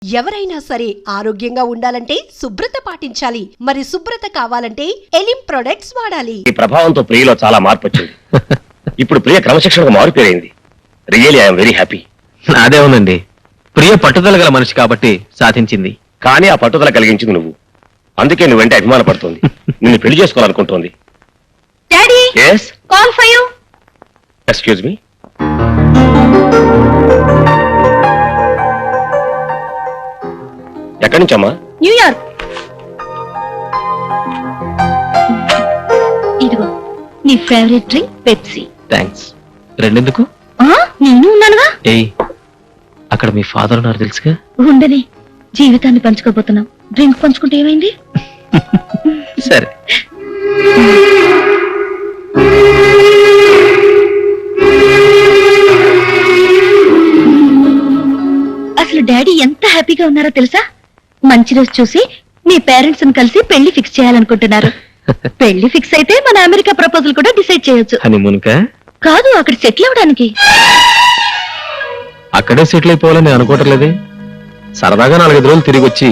ఎవరైనా సరే ఆరోగ్యంగా ఉండాలంటే శుభ్రత పాటించాలి. మరి శుభ్రత కావాలంటే ఎలిం ప్రొడక్ట్స్ వాడాలి. ఈ ప్రభావంతో ప్రియలో చాలా మార్పు వచ్చింది. ఇప్పుడు ప్రియ క్రమశిక్షణకు మారిపోయింది. Really I'm very happy. అదే ఉందండి, ప్రియ పట్టుదల గల మనిషి కాబట్టి సాధించింది. కానీ ఆ పట్టుదల కలిగించింది నువ్వు. అందుకే నువ్వంటే అభిమాన పడుతుంది. నిన్ను పెళ్లి చేసుకోవాలనుకుంటోంది. Daddy, yes call for you. Excuse me. ఎక్కడి నుంచమ్మా? న్యూయార్క్. ఇదిగో నీ ఫేవరెట్ డ్రింక్ పెప్సీ. థ్యాంక్స్. రెండెందుకు? నేను ఉన్నానుగా. ఏయ్, అక్కడ మీ ఫాదర్ ఉన్నారు తెలుసుగా. ఉండని, జీవితాన్ని పంచుకోబోతున్నాం. డ్రింక్ పంచుకుంటే ఏమైంది? సరే. అసలు డాడీ ఎంత హ్యాపీగా ఉన్నారో తెలుసా? మంచి రోజు చూసి మీ పేరెంట్స్ ని కలిసి పెళ్లి ఫిక్స్ చేయాలనుకుంటున్నారు. పెళ్లి ఫిక్స్ అయితే మన అమెరికా ప్రపోజల్ కూడా డిసైడ్ చేయొచ్చు. హనీమూన్కా? కాదు, అక్కడ సెటిల్ అవడానికి. అక్కడే సెటిల్ అయిపోవాలని నేను అనుకోవట్లేదే. సరదాగా 4-5 రోజులు తిరిగి వచ్చి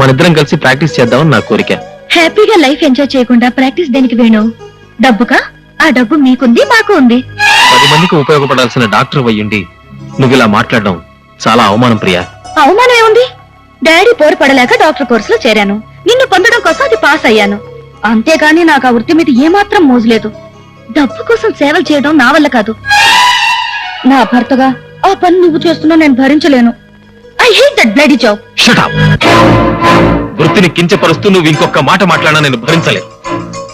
మనిద్దరం కలిసి ప్రాక్టీస్ చేద్దామని నా కోరిక. హ్యాపీగా లైఫ్ ఎంజాయ్ చేయకుండా ప్రాక్టీస్ దేనికి వేణు? డబ్బుకా? ఆ డబ్బు మీకుంది, మాకు ఉంది. 10 మందికి ఉపయోగపడాల్సిన డాక్టర్ అయ్యుండి నువ్వు ఇలా మాట్లాడడం చాలా అవమానం ప్రియా. అవమానం ఏముంది? డాడీ పోరు పడలేక డాక్టర్ కోర్సులో చేరాను. నిన్ను పొందడం కోసం అది పాస్ అయ్యాను. అంతేగాని నాకు ఆ వృత్తి మీద ఏమాత్రం మోజులేదు. డబ్బు కోసం సేవలు చేయడం నా వల్ల కాదు. నా భర్తగా ఆ పని నువ్వు చేస్తున్నా నేను భరించలేను. I hate that bloody job. Shut up. వృత్తిని కించపరుస్తూ నువ్వు ఇంకొక మాట మాట్లాడినా నేను భరించలేను.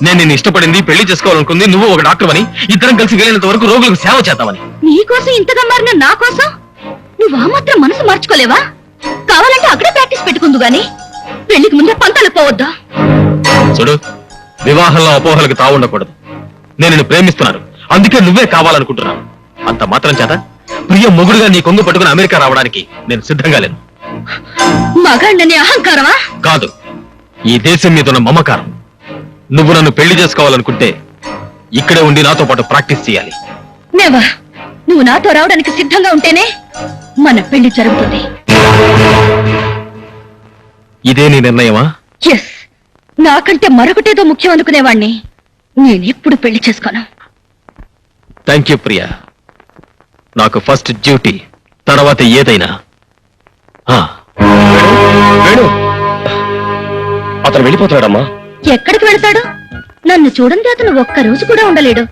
నేను నిన్ను ఇష్టపడింది, పెళ్లి చేసుకోవాలనుకుంది నువ్వు ఒక డాక్టర్ అని, ఇద్దరం కలిసి వెళ్ళినంత వరకు రోగులకు సేవ చేద్దామని. నీకోసం ఇంతగా మారిన నా కోసం నువ్వు ఆ మాత్రం మనసు మార్చుకోలేవా? కావాలంటే అక్కడే ప్రాక్టీస్ పెట్టుకుందు గాని పెళ్లికి ముందే పంతాలకు పోవద్దా? చూడు, వివాహంలో అపోహలకు తావుండకూడదు. నేను నిన్ను ప్రేమిస్తున్నాను, అందుకే నువ్వే కావాలనుకుంటున్నాను. అంత మాత్రం చేత ప్రియ మొగుడుగా నీ కొంగు పట్టుకుని అమెరికా రావడానికి నేను సిద్ధంగా లేను. మగాండని అహంకారమా? కాదు, ఈ దేశం మీద ఉన్న మమకారం. నువ్వు నన్ను పెళ్లి చేసుకోవాలనుకుంటే ఇక్కడే ఉండి నాతో పాటు ప్రాక్టీస్ చేయాలి. నెవర్. నువ్వు నాతో రావడానికి సిద్ధంగా ఉంటేనే మన పెళ్లి జరుగుతుంది. ఇదే నీ నిర్ణయమా? ఎస్. నాకంటే మరొకటేదో ముఖ్యం అనుకునేవాణ్ణి నేనెప్పుడు పెళ్లి చేసుకోను. Thank you Priya. నాకు ఫస్ట్ డ్యూటీ, తర్వాత ఏదైనా. వేణు, అతను వెళ్ళిపోతాడమ్మా. ఎక్కడికి వెళ్తాడు? నన్ను చూడండి, అతను ఒక్క రోజు కూడా ఉండలేడు.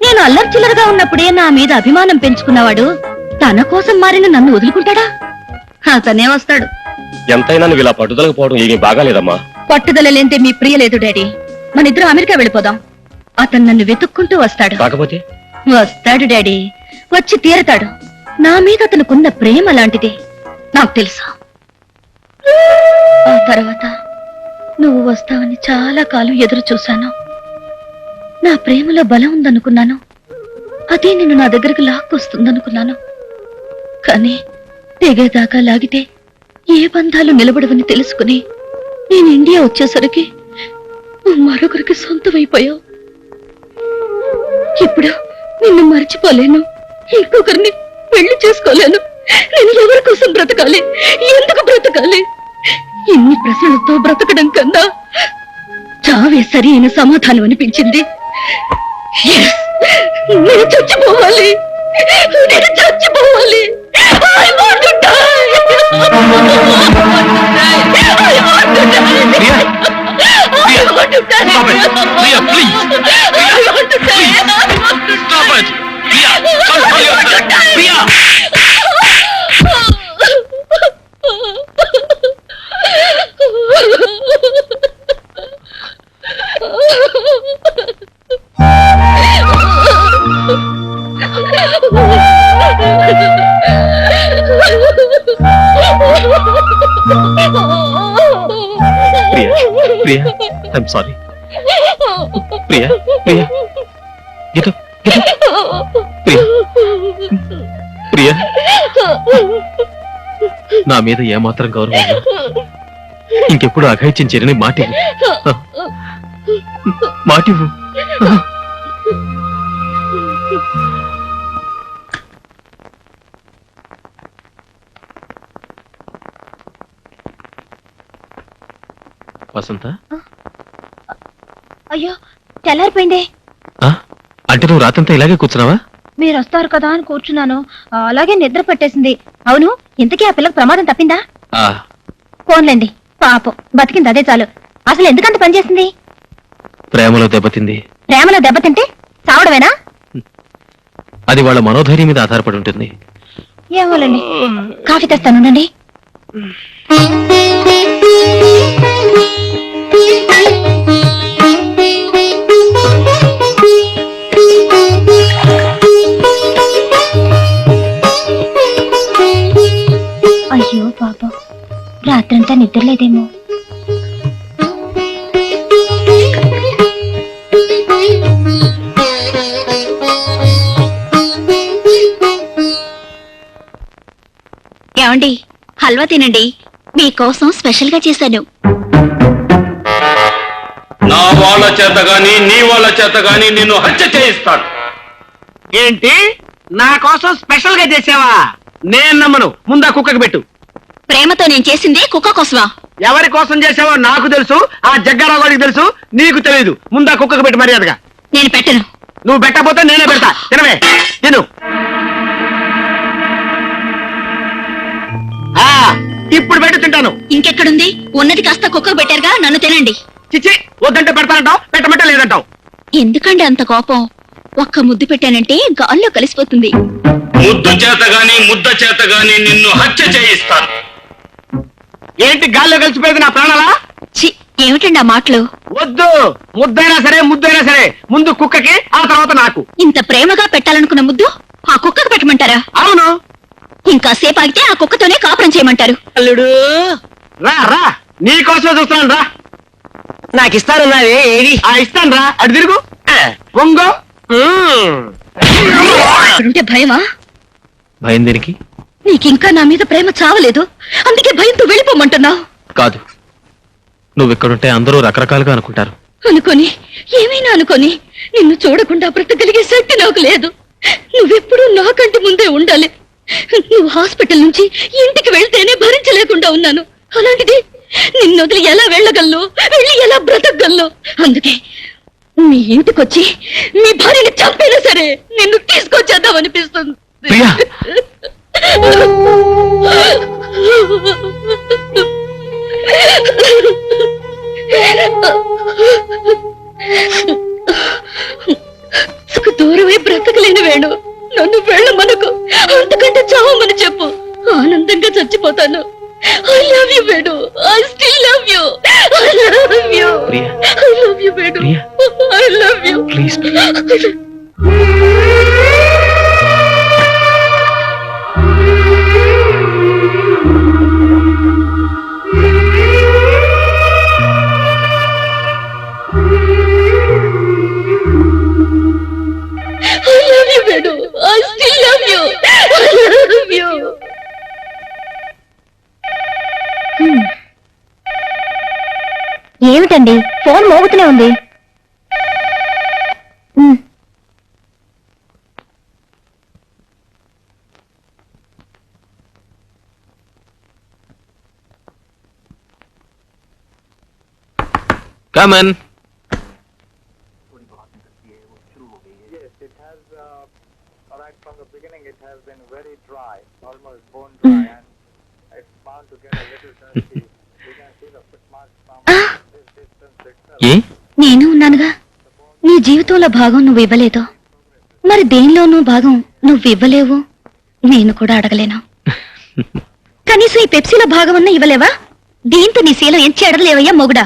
నేను అల్లర్చిల్లరగా ఉన్నప్పుడే నా మీద అభిమానం పెంచుకున్నవాడు తన కోసం మారిన నన్ను వదులుకుంటాడా? అతనే వస్తాడు. ఎంతైనా నువ్వు ఇలా పట్టుదలకు పోవడం ఏమీ బాగాలేదమ్మా. పట్టుదల లేంటే మీ ప్రియ లేదు డాడీ. మన ఇద్దరం అమెరికా వెళ్ళిపోదాం. అతను నన్ను వెతుక్కుంటూ వస్తాడు. కాకపోతే వస్తాడు డాడీ, వచ్చి తీరతాడు. నా మీద అతనుకున్న ప్రేమ లాంటిది నాకు తెలుసు. ఆ తర్వాత నువ్వు వస్తావని చాలా కాలం ఎదురు చూశాను. నా ప్రేమలో బలం ఉందనుకున్నాను. అదే నిన్ను నా దగ్గరకు లాక్కొస్తుందనుకున్నాను. కానీ తెగేదాకా లాగితే ఏ బంధాలు నిలబడవని తెలుసుకుని నేను ఇండియా వచ్చేసరికి మరొకరికి సొంతమైపోయావు. ఇప్పుడు నిన్ను మర్చిపోలేను, ఇంకొకరిని పెళ్లి చేసుకోలేను. నేను ఎవరి కోసం బ్రతకాలి? ఎందుకు బ్రతకాలి? ఇన్ని ప్రశ్నలతో బ్రతకడం కన్నా చావే సరి అయిన సమాధానం అనిపించింది. నేను చచ్చిపోవాలి, నేను చచ్చిపోవాలి. I want to die. I want to die. I want to die. Stop it. Priya, please. I want to die. I want to Stop it. Priya, control yourself. Priya. Priya, I'm sorry. Priya, get up. Priya, నా మీద ఏమాత్రం గౌరవం ఇంకెప్పుడు అఘాయిత్యం చేయని మాటివ్వు. వసంత అయ్యో తెల్లారిపోయిందే. ఆ? అంటే నువ్వు రాత్రంతా ఇలాగే కూర్చున్నావా? మీరు వస్తారు కదా అని కూర్చున్నాను, అలాగే నిద్ర పట్టేసింది. అవును, ఇంతకీ ఆ పిల్లకి ప్రమాదం తప్పిందా? ఆ, ఫోన్లేండి, పాపం బతికింది అదే చాలు. అసలు ఎందుకంత పనిచేసింది? ప్రేమలో దెబ్బతింది. ప్రేమలో దెబ్బతింటే చావడమేనా? అది వాళ్ళ మనోధైర్యం మీద ఆధారపడి ఉంటుంది. ఏమోలండి, కాఫీ తెస్తానుండండి. అయ్యో పాపం, రాత్రంతా నిద్రలేదేమో. ఏమండి, హల్వా తినండి, మీకోసం స్పెషల్ గా చేశాను. నా వాళ్ళ చేత గాని నీ వాళ్ళ చేత గాని నిన్ను హత్య చేయిస్తాను. ఏంటి, నా కోసం స్పెషల్ గా చేసావా? నేను నమ్మను. ముందా కుక్కకి పెట్టు. ప్రేమతో నేను చేసింది కుక్క కోసమా? ఎవరి కోసం చేసావో నాకు తెలుసు, ఆ జగ్గారావు గారికి తెలుసు, నీకు తెలియదు. ముందా కుక్కకి పెట్టు మర్యాదగా. నేను పెట్టను. నువ్వు పెట్టకపోతే నేనే పెడతా. తినవే, తిను. ఆ, ఇప్పుడు పెట్టు, తింటాను. ఇంకెక్కడుంది? ఉన్నది కాస్త కుక్కకు పెట్టారుగా, నన్ను తినండి. చిచ్చి, వద్దంటే పెడతానంటావు, పెట్టమంటే లేదంటావు. ఎందుకండి అంత కోపం? ఒక్క ముద్దు పెట్టానంటే గాల్లో కలిసిపోతుంది. ముద్దు చేత గాని ముద్ద చేత గాని నిన్ను హత్య చేయిస్తాను. ఏంటి గాల్లో కలిసిపోయేది నా ప్రాణాలా? ఛీ, ఏమిటండి ఆ మాటలు? వద్దు, ముద్దైనా సరే ముద్దైనా సరే ముందు కుక్కకి, ఆ తర్వాత నాకు. ఇంత ప్రేమగా పెట్టాలనుకున్న ముద్దు ఆ కుక్కకు పెట్టమంటారా? అవును. ఇంకా సేపు ఆగితే ఆ కుక్కతోనే కాపురం చేయమంటారు. అల్లుడు రా రా, నీకోసమే చూస్తున్నాను రా. నాకు ఇస్తానున్నావే, ఏది? ఆ ఇస్తాను రా, అటు తిరుగు, పొంగో. ఉంటే భయమా? భయం దేనికి? నీకింకా నా మీద ప్రేమ చావలేదు, అందుకే భయంతో వెళ్ళిపోమంటున్నావు. కాదు, నువ్వు ఇక్కడుంటే అందరూ రకరకాలుగా అనుకుంటారు. అనుకొని ఏమైనా అనుకొని నిన్ను చూడకుండా బ్రతకగలిగే శక్తి నాకు లేదు. నువ్వెప్పుడూ నాకంటి ముందే ఉండాలి. నువ్వు హాస్పిటల్ నుంచి ఇంటికి వెళ్తేనే భరించలేకుండా ఉన్నాను. అలాంటిది నిన్ను వదిలి ఎలా వెళ్ళగలను, వెళ్ళి ఎలా బ్రతకగలను? అందుకే మీ ఇంటికొచ్చి మీ భార్యని చంపైనా సరే నిన్ను తీసుకొచ్చేద్దామనిపిస్తుంది. ప్రియా! దూరమై బ్రతకలేని వేణు, నన్ను వెళ్ళమనకు, అంతకంటే చావమని చెప్పు. ఆనందంగా చచ్చిపోతాను. I love you Venu, I still love you, I love you, Priya! I love you Venu, Priya! I love you. Please. I love you, Vedu. I still love you. I love you. ఏమిటండి, ఫోన్ మోగుతూనే ఉంది. Come in. Right from the beginning, it has been very dry, almost bone dry, and it's bound to get a little dusty. You can see the footmarks from this distance itself. ఏ? నేను ఉన్నానుగా. నీ జీవితంలో భాగం నువ్వు ఇవ్వలేదు, మరి దేనిలోనూ భాగం నువ్వు ఇవ్వలేవు. నేను కూడా అడగలేను. కనీసం ఈ పెప్సీలో భాగం అన్నా ఇవ్వలేవా? దీంతో నీ శీలం ఏం చెడలేవయ్యా మొగుడా.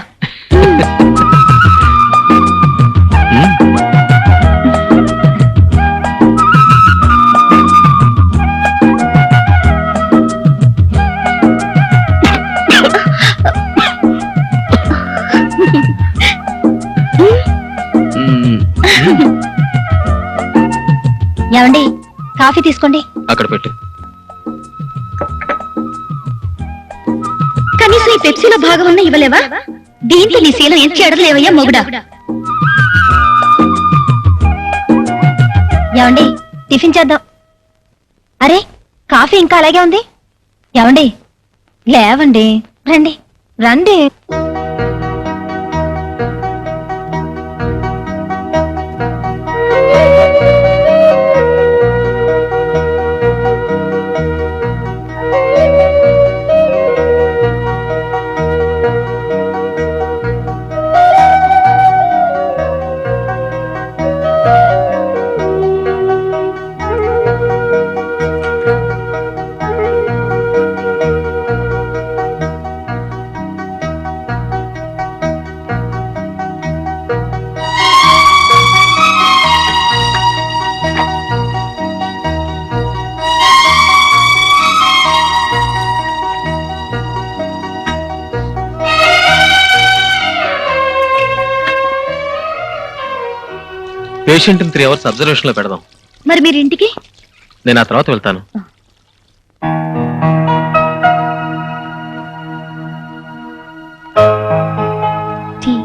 ఏమండి, కాఫీ తీసుకోండి. అక్కడ పెట్టు. కనీసం ఈ పెప్సీలో భాగం అన్నా ఇవ్వలేవా? దీంతో నీ శీలం ఏం చెడలేవయ్యా మొగుడా. ఏమండి, టిఫిన్ చేద్దాం. అరే, కాఫీ ఇంకా అలాగే ఉంది. ఏమండి, లేవండి, రండి రండి. పేషెంట్ 3 hours అబ్జర్వేషన్ లో పెడదాం. మరి మీరు ఇంటికి? నేను ఆ తర్వాత వెళ్తాను. Tea.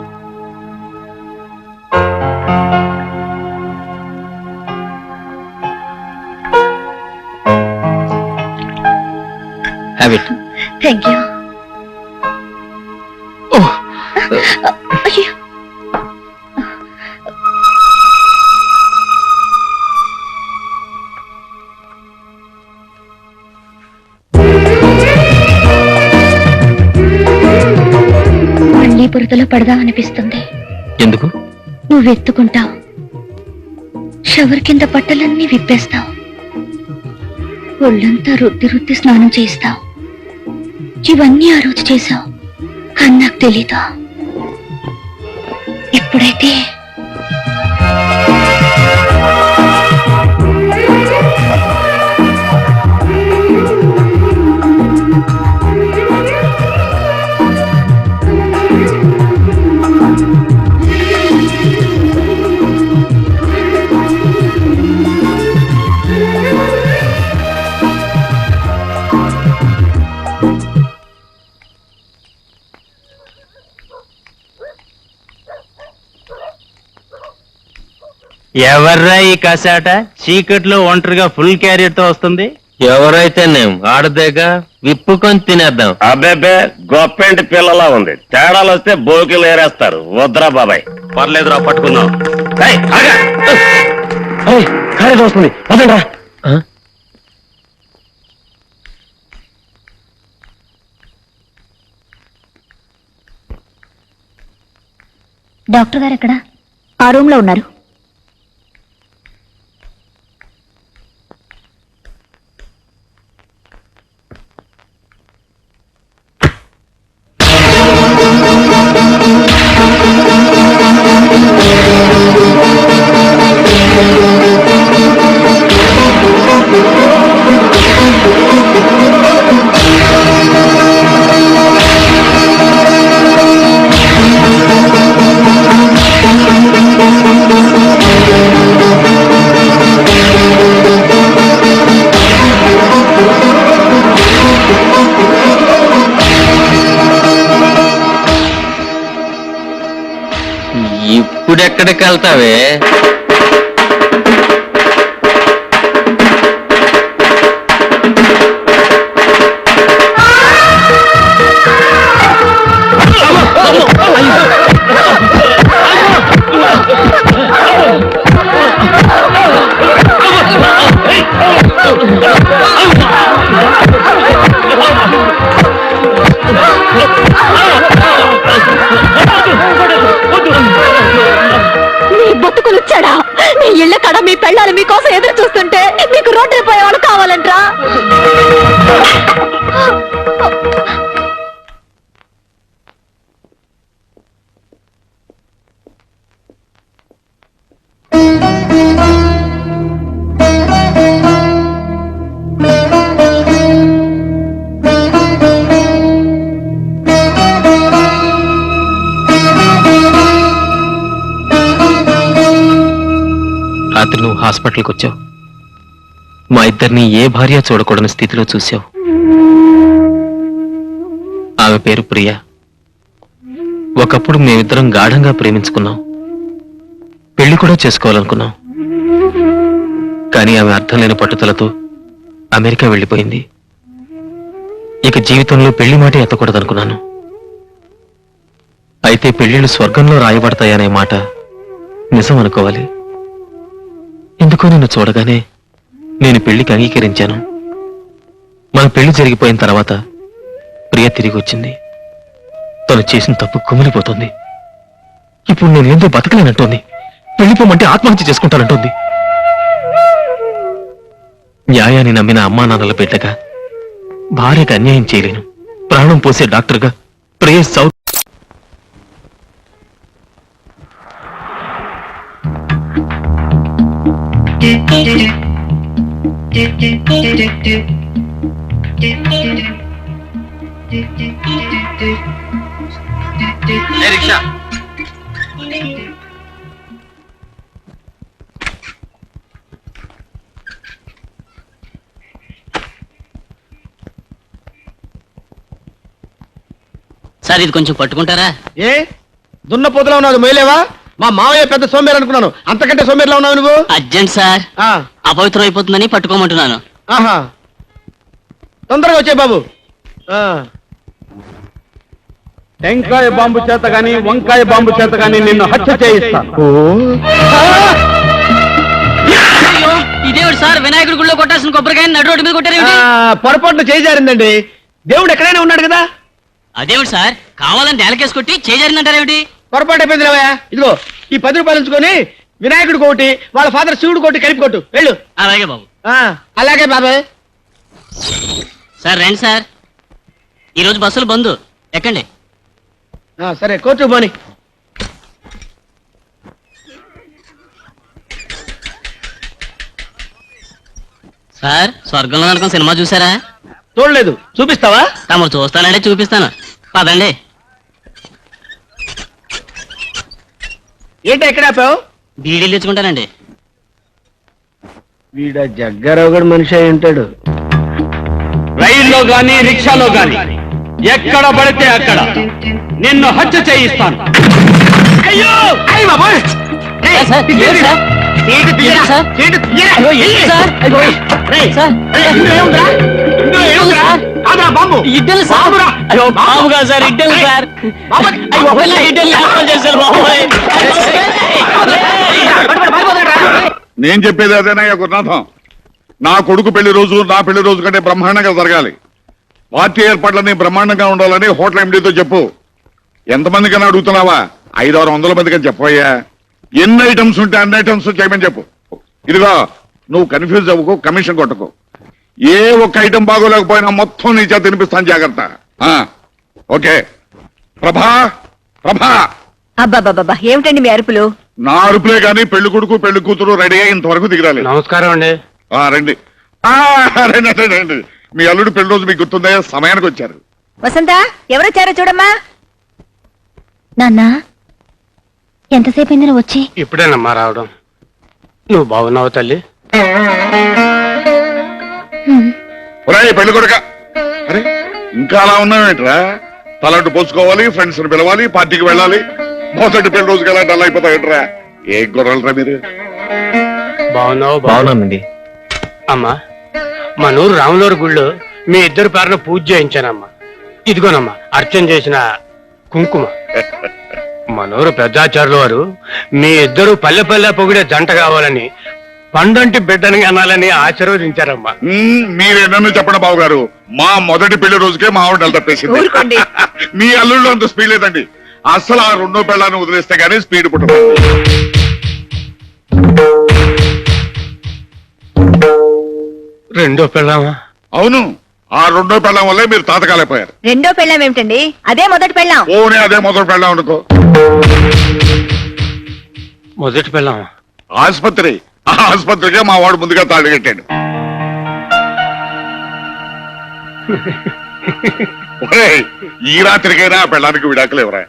Have it. Thank you. అయ్యో, మళ్ళీ బురదలో పడదా అనిపిస్తుంది. ఎందుకు? నువ్వు ఎత్తుకుంటావు, షవర్ కింద బట్టలన్నీ విప్పేస్తావు, ఒళ్ళంతా రుద్ది రుద్ది స్నానం చేస్తావు. ఇవన్నీ ఆ రోజు చేశావు, కానీ నాకు తెలీదా. ఇప్పుడైతే ఎవర్రా ఈ కసాట చీకట్లో ఒంటరిగా ఫుల్ క్యారియర్ తో వస్తుంది? ఎవరైతే నేను ఆడదేగా విప్పుకొని తినేద్దాం. అబ్బేబే గొప్పింటి పిల్లలా ఉంది. తేడాలు వస్తే బోకిలు ఏరేస్తారు. వద్దురా బాబాయ్. పర్లేదురా, పట్టుకుందాం. ఏయ్, ఆగా. ఏయ్, కాలేజ్ వస్తుంది. వదండ్రా. డాక్టర్ గారు ఎక్కడ? ఆ రూమ్ లో ఉన్నారు. ఇప్పుడెక్కడికి వెళ్తావే? నీ బతుకులుచ్చాడా? నీ ఇళ్ళ కడ మీ పెళ్ళాలు మీకోసం ఎదురు చూస్తుంటే మీకు రోడ్డు పోయేవాళ్ళు కావాలంట్రా? రాత్రి నువ్వు హాస్పిటల్కి వచ్చావు. మా ఇద్దరిని ఏ భార్య చూడకూడని స్థితిలో చూశావు. ఆమె పేరు ప్రియా. ఒకప్పుడు మేమిద్దరం గాఢంగా ప్రేమించుకున్నాం, పెళ్లి కూడా చేసుకోవాలనుకున్నాం. కానీ ఆమె అర్థం లేని పట్టుదలతో అమెరికా వెళ్ళిపోయింది. ఇక జీవితంలో పెళ్లి మాట ఎత్తకూడదనుకున్నాను. అయితే పెళ్లిళ్ళు స్వర్గంలో రాయబడతాయనే మాట నిజం అనుకోవాలి. ఎందుకో నిన్ను చూడగానే నేను పెళ్లికి అంగీకరించాను. మన పెళ్లి జరిగిపోయిన తర్వాత ప్రియ తిరిగి వచ్చింది. తను చేసిన తప్పు కుమిలిపోతుంది. ఇప్పుడు నేనేందో బతకలేనంటోంది. వెళ్ళిపోమంటే ఆత్మహత్య చేసుకుంటానంటోంది. న్యాయాన్ని నమ్మిన అమ్మా నాన్నల బిడ్డగా భార్యకు అన్యాయం చేయలేను. ప్రాణం పోసే డాక్టర్గా ప్రియ సౌత్ సార్ ఇది కొంచెం పట్టుకుంటారా? ఏ దున్నపోతులా ఉన్నావు మొయ్యలేవా? మా మావయ్య పెద్ద సోమేరు అనుకున్నాను, అంతకంటే సోమేరులా ఉన్నావు నువ్వు. అర్జెంట్ సార్, ఆ, అపవిత్రం అయిపోతుందని పట్టుకోమంటున్నాను. ఆహా, తొందరగా వచ్చే బాబు. టెంకాయ బాంబు చేత గాని వంకాయ బాంబు చేత గాని నిన్ను హత్య చేయిస్తాను. అయ్యో, ఇదేమిటి సార్, వినాయకుడి గుళ్ళో కొట్టాల్సిన కొబ్బరికాయ నడు రోడ్డు మీద కొట్టారేమిటి? పొరపాటున చేజారిందండి. దేవుడు ఎక్కడైనా ఉన్నాడు కదా. అదేమిటి సార్, కావాలని నేలకేసి కొట్టి చేజారిందంటారేమిటి? పొరపాటు అయిపోయింది రావయ్య. ఇదిగో ఈ 10 రూపాయలు ఉంచుకొని వినాయకుడు కోటి, వాళ్ళ ఫాదర్ శివుడు కోటి కలిపి కొట్టు, వెళ్ళు. అలాగే బాబు. అలాగే బాబాయ్. సార్ రండి సార్, ఈరోజు బస్సులు బంద్, ఎక్కండి. సరే కోర్టు పోని. సార్ స్వర్గంలో అనుకున్న సినిమా చూసారా? చూడలేదు, చూపిస్తావా? తమరు చూస్తానంటే చూపిస్తాను, పదండి. ఏంటి ఎక్కడ ఆపావు? బీడీలు తెచ్చుకుంటానండి. వీడ జగ్గారావు గడు మనిషి అయి ఉంటాడు. రైల్లో గాని రిక్షాలో గాని ఎక్కడ పడితే అక్కడ నిన్ను హత్య చేయిస్తాను. అయ్యో అయ్య బాబోయ్! ఏయ్, సార్, ఇదేంటి? సార్? సీటు తీయరా? సార్? సీటు తీయరా? అయ్యో, ఏంటి సార్? రేయ్, సార్, రేయ్, ఇందులో ఏముందిరా? ఇందులో ఏముందిరా? కాదురా, బాంబు. ఇడ్డలు సార్. బాంబురా. అయ్యో, బాంబు. బాబుగా సార్, ఇడ్డలు సార్. బాబు. అయ్యో, బాబోయ్, ఇడ్డలు లేకుండా చేశారు బాబోయ్. నేను చెప్పేది అదేనయ్య గురునాథం. నా కొడుకు పెళ్లి రోజు నా పెళ్లి రోజు కంటే బ్రహ్మాండంగా జరగాలి. పార్టీ ఏర్పాట్లన్నీ బ్రహ్మాండంగా ఉండాలని హోటల్ ఎండీతో చెప్పు. ఎంతమందికైనా అడుగుతున్నావా? 500-600 మందికని చెప్పయ్యా. ఎన్ని ఐటమ్స్ ఉంటే అన్ని ఐటమ్స్ చేయమని చెప్పు. ఇదిగో నువ్వు కన్ఫ్యూజ్ అవ్వకు, కమిషన్ కొట్టకు. ఏ ఒక్క ఐటమ్ బాగోలేకపోయినా మొత్తం నీ చేత తినిపిస్తాను, జాగ్రత్త. ఓకే. ప్రభా, ప్రభా. అబ్బాబాబా, ఏమిటండి మీ అరుపులు? నా అరుపులే గాని పెళ్లి కొడుకు పెళ్లి కూతురు రెడీ అయ్యి ఇంతవరకు దిగరాలి. నమస్కారం అండి. రండి. రండి రండి. మీ అల్లుడు పెళ్లి రోజు మీకు గుర్తుందా? సమయానికి వచ్చారు. వసంత, ఎవరొచ్చారో చూడమ్మా. నాన్న, ఎంతసేపు అయింది నువ్వు వచ్చి? ఇప్పుడేనమ్మా రావడం. నువ్వు బాగున్నావు తల్లి? ఒరేయ్ పెళ్లి కొడుక, అరే ఇంకా అలా ఉన్నావేంట్రా? తలంటు పోసుకోవాలి, ఫ్రెండ్స్ ని పిలవాలి, పార్టీకి వెళ్ళాలి. మొదటి పెళ్లి రోజుకి ఎలా డల్ అయిపోతావేంట్రా? ఏ గొర్రెలరా మీరు? బాగున్నావు? బాగున్నానండి. అమ్మా, మా నూరు రాములూరు గుళ్ళో మీ ఇద్దరు పేరున పూజ చేయించానమ్మా. ఇదిగోనమ్మా అర్చన చేసిన కుంకుమ. మనూరు పెద్దాచారుల వారు మీ ఇద్దరు పల్లె పల్లె పొగిడే జంట కావాలని, పండంటి బిడ్డని అనాలని ఆశీర్వదించారమ్మా. మీరేనన్ను చెప్పండి బాబు గారు, మా మొదటి పెళ్లి రోజుకే మా ఆవిడ నెల తప్పేసింది. మీ అల్లుళ్ళు అంత స్పీడ్ లేదండి. అసలు ఆ రెండో పెళ్ళాన్ని వదిలేస్తే గానీ స్పీడ్ పుట్టదు. రెండో పెళ్ళామా? అవును, ఆ రెండో పెళ్ళం వల్లే మీరు తాతకాలైపోయారు. రెండో పెళ్ళాం ఏమిటండి? అదే మొదటి పెళ్ళాం. ఓనే అదే మొదటి పెళ్ళం అనుకో. మొదటి పెళ్ళామా? ఆసుపత్రి, ఆ ఆసుపత్రికే మా వాడు ముందుగా తాళి కట్టాడు. ఒరేయ్, ఈ రాత్రికైనా ఆ పెళ్ళానికి విడాకులు ఎవరా?